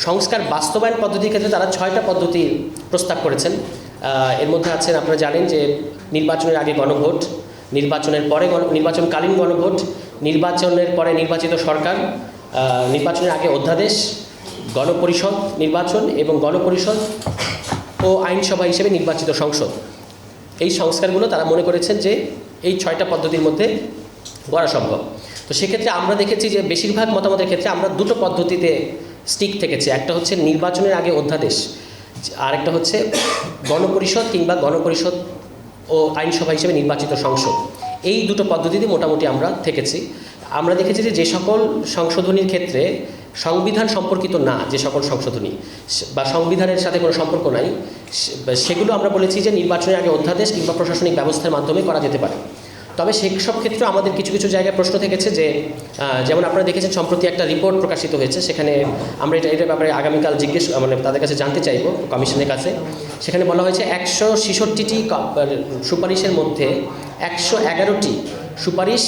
সংস্কার বাস্তবায়ন পদ্ধতির ক্ষেত্রে তারা 6টা পদ্ধতি প্রস্তাব করেছেন। এর মধ্যে আছেন, আপনারা জানেন যে নির্বাচনের আগে গণভোট, নির্বাচনের পরে নির্বাচনকালীন গণভোট, নির্বাচনের পরে নির্বাচিত সরকার, নির্বাচনের আগে অধ্যাদেশ, গণপরিষদ নির্বাচন এবং গণপরিষদ ও আইনসভা হিসেবে নির্বাচিত সংসদ। এই সংস্কারগুলো তারা মনে করেছেন যে এই 6টা পদ্ধতির মধ্যে করা সম্ভব। তো সেক্ষেত্রে আমরা দেখেছি যে বেশিরভাগ মতামতের ক্ষেত্রে আমরা দুটো পদ্ধতিতে স্টিক থেকেছি। একটা হচ্ছে নির্বাচনের আগে অধ্যাদেশ, আরেকটা হচ্ছে গণপরিষদ কিংবা গণপরিষদ ও আইনসভা হিসেবে নির্বাচিত সংসদ। এই দুটো পদ্ধতিতে মোটামুটি আমরা থেকেছি। আমরা দেখেছি যে যে সকল সংশোধনীর ক্ষেত্রে সংবিধান সম্পর্কিত না, যে সকল সংশোধনী বা সংবিধানের সাথে কোনো সম্পর্ক নাই, সেগুলো আমরা বলেছি যে নির্বাচনের আগে অধ্যাদেশ কিংবা প্রশাসনিক ব্যবস্থার মাধ্যমে করা যেতে পারে। তবে সেসব ক্ষেত্রে আমাদের কিছু কিছু জায়গায় প্রশ্ন থেকেছে যে যেমন আপনারা দেখেছেন সম্প্রতি একটা রিপোর্ট প্রকাশিত হয়েছে, সেখানে আমরা এটার ব্যাপারে আগামীকাল মানে তাদের কাছে জানতে চাইব, কমিশনের কাছে। সেখানে বলা হয়েছে 166টি সুপারিশের মধ্যে 111টি সুপারিশ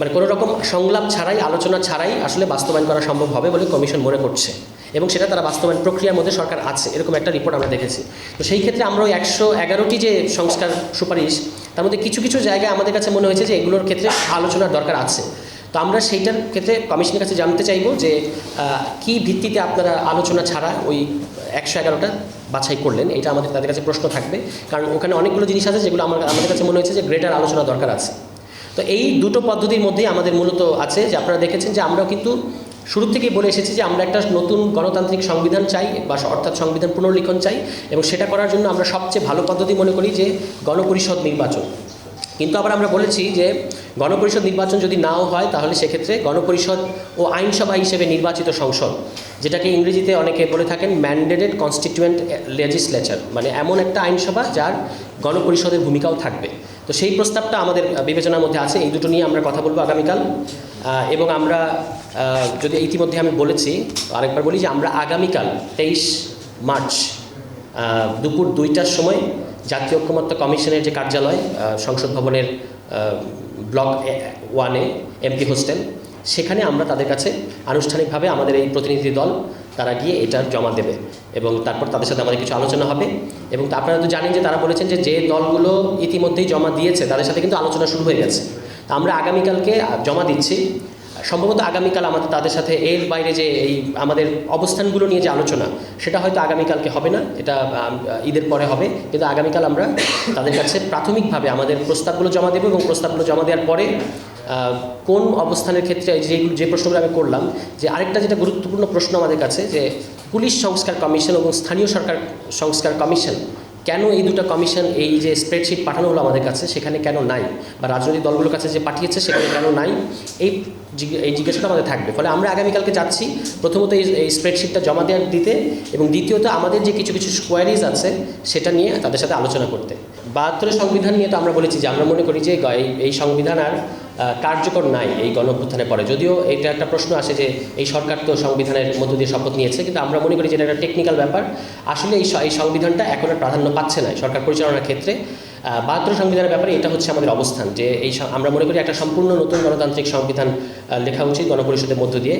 মানে কোনো রকম সংলাপ ছাড়াই, আলোচনা ছাড়াই আসলে বাস্তবায়ন করা সম্ভব হবে বলে কমিশন মনে করছে, এবং সেটা তারা বাস্তবায়ন প্রক্রিয়ার মধ্যে সরকার আছে, এরকম একটা রিপোর্ট আমরা দেখেছি। তো সেই ক্ষেত্রে আমরা ওই 111টি যে সংস্কার সুপারিশ, তার মধ্যে কিছু কিছু জায়গায় আমাদের কাছে মনে হয়েছে যে এগুলোর ক্ষেত্রে আলোচনার দরকার আছে। তো আমরা সেইটার ক্ষেত্রে কমিশনের কাছে জানতে চাইব যে কী ভিত্তিতে আপনারা আলোচনা ছাড়া ওই 111টা বাছাই করলেন, এটা আমাদের তাদের কাছে প্রশ্ন থাকবে। কারণ ওখানে অনেকগুলো জিনিস আছে যেগুলো আমাদের কাছে মনে হয়েছে যে গ্রেটার আলোচনা দরকার আছে। তো এই দুটো পদ্ধতির মধ্যেই আমাদের মূলত আছে যে আপনারা দেখেছেন যে আমরাও কিন্তু শুরু থেকেই বলে এসেছি যে আমরা একটা নতুন গণতান্ত্রিক সংবিধান চাই, বা অর্থাৎ সংবিধান পুনর্লিখন চাই, এবং সেটা করার জন্য আমরা সবচেয়ে ভালো পদ্ধতি মনে করি যে গণপরিষদ নির্বাচন। কিন্তু আবার আমরা বলেছি যে গণপরিষদ নির্বাচন যদি নাও হয় তাহলে সেক্ষেত্রে গণপরিষদ ও আইনসভা হিসেবে নির্বাচিত সংসদ, যেটাকে ইংরেজিতে অনেকে বলে থাকেন ম্যান্ডেটেড কনস্টিটিউয়েন্ট লেজিসলেচার, মানে এমন একটা আইনসভা যার গণপরিষদের ভূমিকাও থাকবে। তো সেই প্রস্তাবটা আমাদের বিবেচনার মধ্যে আছে। এই দুটো নিয়ে আমরা কথা বলবো আগামীকাল। এবং আমরা যদি ইতিমধ্যে আমি বলেছি, আরেকবার বলি যে আমরা আগামীকাল 23 মার্চ দুপুর 2টার সময় জাতীয় ঐক্যমত্য কমিশনের যে কার্যালয় সংসদ ভবনের ব্লক 1-এ এমপি হোস্টেল, সেখানে আমরা তাদের কাছে আনুষ্ঠানিকভাবে আমাদের এই প্রতিনিধি দল তারা গিয়ে এটা জমা দেবে, এবং তারপর তাদের সাথে আমাদের কিছু আলোচনা হবে। এবং আপনারা তো জানেন যে তারা বলেছেন যে যে দলগুলো ইতিমধ্যেই জমা দিয়েছে তাদের সাথে কিন্তু আলোচনা শুরু হয়ে গেছে। তো আমরা আগামীকালকে জমা দিচ্ছি। সম্ভবত আগামীকাল আমাদের তাদের সাথে এর বাইরে যে এই আমাদের অবস্থানগুলো নিয়ে যে আলোচনা, সেটা হয়তো আগামীকালকে হবে না, এটা ঈদের পরে হবে। কিন্তু আগামীকাল আমরা তাদের কাছে প্রাথমিকভাবে আমাদের প্রস্তাবগুলো জমা দেবো, এবং প্রস্তাবগুলো জমা দেওয়ার পরে কোন অবস্থানের ক্ষেত্রে যে প্রশ্নগুলো আমি করলাম, যে আরেকটা যেটা গুরুত্বপূর্ণ প্রশ্ন আমাদের কাছে, যে পুলিশ সংস্কার কমিশন এবং স্থানীয় সরকার সংস্কার কমিশন, কেন এই দুটো কমিশন এই যে স্প্রেডশিট পাঠানো হলো আমাদের কাছে সেখানে কেন নাই, বা রাজনৈতিক দলগুলোর কাছে যে পাঠিয়েছে সেখানে কেন নাই, এই জিজ্ঞাসাটা আমাদের থাকবে। ফলে আমরা আগামীকালকে যাচ্ছি প্রথমত এই স্প্রেডশিটটা জমা দিতে, এবং দ্বিতীয়ত আমাদের যে কিছু কিছু কোয়ারিজ আছে সেটা নিয়ে তাদের সাথে আলোচনা করতে। 72 সংবিধান নিয়ে তো আমরা বলেছি যে আমরা মনে করি যে এই সংবিধান আর কার্যকর নাই এই গণঅভ্যুত্থানের পরে। যদিও এটা একটা প্রশ্ন আসে যে এই সরকার তো সংবিধানের মধ্য দিয়ে শপথ নিয়েছে, কিন্তু আমরা মনে করি যে এটা একটা টেকনিক্যাল ব্যাপার। আসলে এই সংবিধানটা এখন আর প্রাধান্য পাচ্ছে না সরকার পরিচালনার ক্ষেত্রে। 72 সংবিধানের ব্যাপারে এটা হচ্ছে আমাদের অবস্থান, যে আমরা মনে করি একটা সম্পূর্ণ নতুন গণতান্ত্রিক সংবিধান লেখা উচিত গণপরিষদের মধ্য দিয়ে।